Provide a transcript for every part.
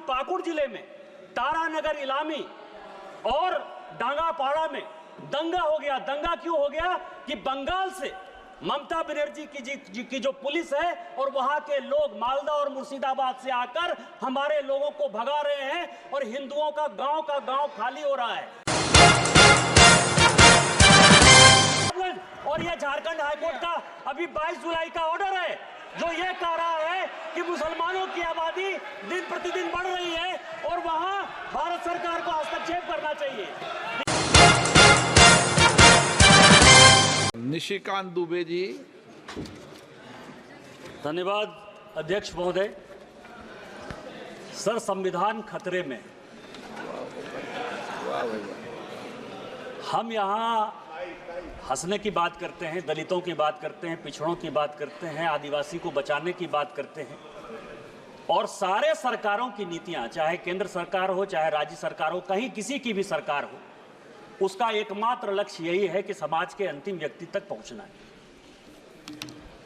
पाकुड़ जिले में तारानगर इलामी और डांगापाड़ा में दंगा हो गया। दंगा क्यों हो गया कि बंगाल से ममता बनर्जी की जो पुलिस है और वहां के लोग मालदा और मुर्शिदाबाद से आकर हमारे लोगों को भगा रहे हैं और हिंदुओं का गांव खाली हो रहा है। और यह झारखंड हाईकोर्ट का अभी 22 जुलाई का ऑर्डर है जो ये कह रहा है कि मुसलमानों की आबादी दिन प्रतिदिन बढ़ रही है और वहां भारत सरकार को हस्तक्षेप करना चाहिए। निशिकांत दुबे जी। धन्यवाद अध्यक्ष महोदय। सर, संविधान खतरे में। हम यहाँ हंसने की बात करते हैं, दलितों की बात करते हैं, पिछड़ों की बात करते हैं, आदिवासी को बचाने की बात करते हैं और सारे सरकारों की नीतियां, चाहे केंद्र सरकार हो चाहे राज्य सरकार हो, कहीं किसी की भी सरकार हो, उसका एकमात्र लक्ष्य यही है कि समाज के अंतिम व्यक्ति तक पहुंचना है।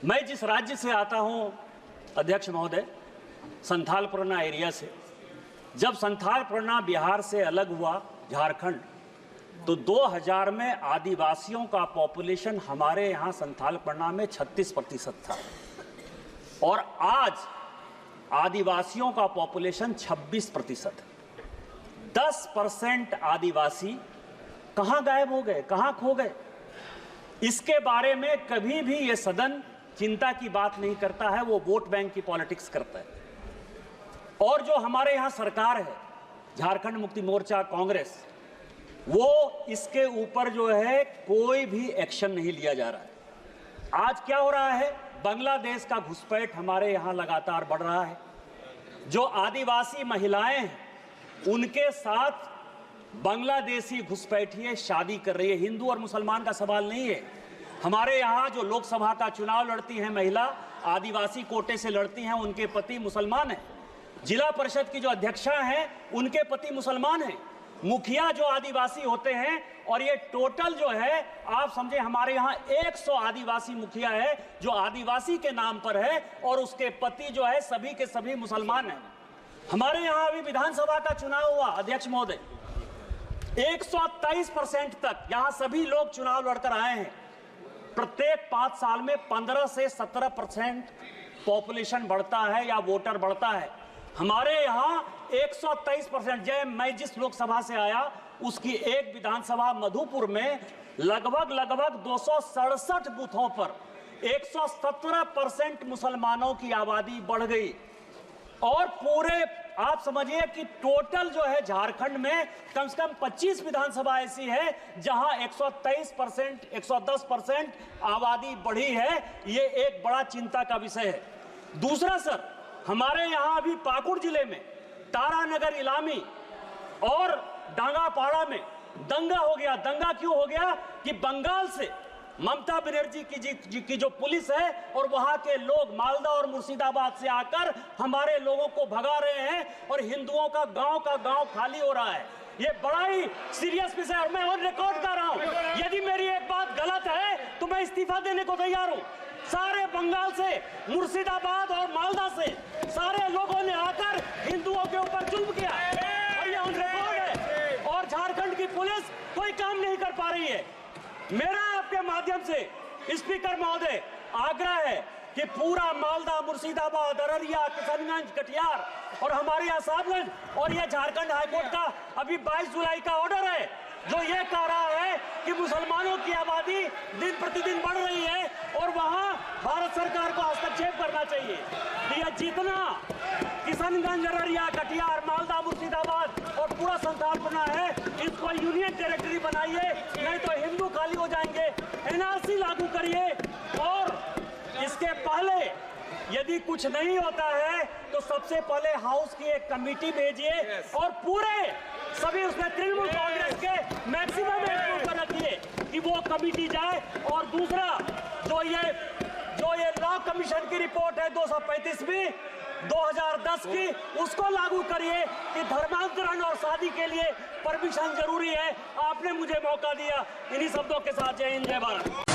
मैं जिस राज्य से आता हूं अध्यक्ष महोदय, संथाल परगना एरिया से, जब संथाल परगना बिहार से अलग हुआ झारखंड, तो 2000 में आदिवासियों का पॉपुलेशन हमारे यहाँ संथाल परगना में 36% था और आज आदिवासियों का पॉपुलेशन 26%। 10% आदिवासी कहां गायब हो गए, कहां खो गए? इसके बारे में कभी भी ये सदन चिंता की बात नहीं करता है, वो वोट बैंक की पॉलिटिक्स करता है। और जो हमारे यहां सरकार है, झारखंड मुक्ति मोर्चा, कांग्रेस, वो इसके ऊपर जो है कोई भी एक्शन नहीं लिया जा रहा है। आज क्या हो रहा है? बांग्लादेश का घुसपैठ हमारे यहां लगातार बढ़ रहा है। जो आदिवासी महिलाएं हैं उनके साथ बांग्लादेशी घुसपैठिए शादी कर रही है। हिंदू और मुसलमान का सवाल नहीं है। हमारे यहाँ जो लोकसभा का चुनाव लड़ती हैं महिला, आदिवासी कोटे से लड़ती हैं, उनके पति मुसलमान हैं। जिला परिषद की जो अध्यक्षा हैं उनके पति मुसलमान हैं। मुखिया जो आदिवासी होते हैं, और ये टोटल जो है आप समझे हमारे यहाँ 100 आदिवासी मुखिया है जो आदिवासी के नाम पर है और उसके पति जो है सभी के सभी मुसलमान हैं। हमारे यहाँ अभी विधानसभा का चुनाव हुआ अध्यक्ष महोदय, 123% तक यहाँ सभी लोग चुनाव लड़कर आए हैं। प्रत्येक 5 साल में 15 से 17% पॉपुलेशन बढ़ता है या वोटर बढ़ता है। हमारे यहाँ 123%। मैं जिस लोकसभा से आया उसकी एक विधानसभा मधुपुर में लगभग 267 बूथों पर 117% मुसलमानों की आबादी बढ़ गई। और पूरे आप समझिए कि टोटल जो है झारखंड में कम से कम 25 विधानसभा ऐसी है जहां 123%, 110% आबादी बढ़ी है। ये एक बड़ा चिंता का विषय है। दूसरा सर, हमारे यहां अभी पाकुड़ जिले में तारानगर इलामी और डांगापाड़ा में दंगा हो गया। दंगा क्यों हो गया कि बंगाल से ममता बनर्जी की जो पुलिस है और वहां के लोग मालदा और मुर्शिदाबाद से आकर हमारे लोगों को भगा रहे हैं और हिंदुओं का गांव खाली हो रहा है। ये बड़ा ही सीरियस विषय है। मैं ऑन रिकॉर्ड कर रहा हूं, यदि मेरी एक बात गलत है तो मैं इस्तीफा देने को तैयार हूं। सारे बंगाल से, मुर्शिदाबाद और मालदा से सारे लोगों ने आकर हिंदुओं के ऊपर जुल्म किया और ये ऑन रिकॉर्ड है और झारखंड की पुलिस कोई काम नहीं कर पा रही है। मेरा आपके माध्यम से स्पीकर महोदय आग्रह है कि पूरा मालदा, मुर्शिदाबाद, अररिया, किशनगंज, कटिहार और हमारे यहाँ साहबगंज, और ये झारखंड हाईकोर्ट का अभी 22 जुलाई का ऑर्डर है जो ये कह रहा है कि मुसलमानों की आबादी दिन प्रतिदिन बढ़ रही है और वहां भारत सरकार को हस्तक्षेप करना चाहिए। यह जितना किशनगंज, अररिया, कटिहार, मालदा, मुर्शिदाबाद और पूरा संथाल परगना है, इसको यूनियन टेरिटरी बनाइए, नहीं तो हिंदू खाली हो जाएंगे। एनआरसी लागू करिए और इसके पहले यदि कुछ नहीं होता है तो सबसे पहले हाउस की एक कमेटी भेजिए और पूरे सभी उसमें तृणमूल कांग्रेस के मैक्सिमम पर रखिए कि वो कमेटी जाए। और दूसरा जो ये लॉ कमीशन की रिपोर्ट है 235वीं 2010 की, उसको लागू करिए कि धर्मांतरण और शादी के लिए परमिशन जरूरी है। आपने मुझे मौका दिया। इन्हीं शब्दों के साथ जय हिंद, जय भारत।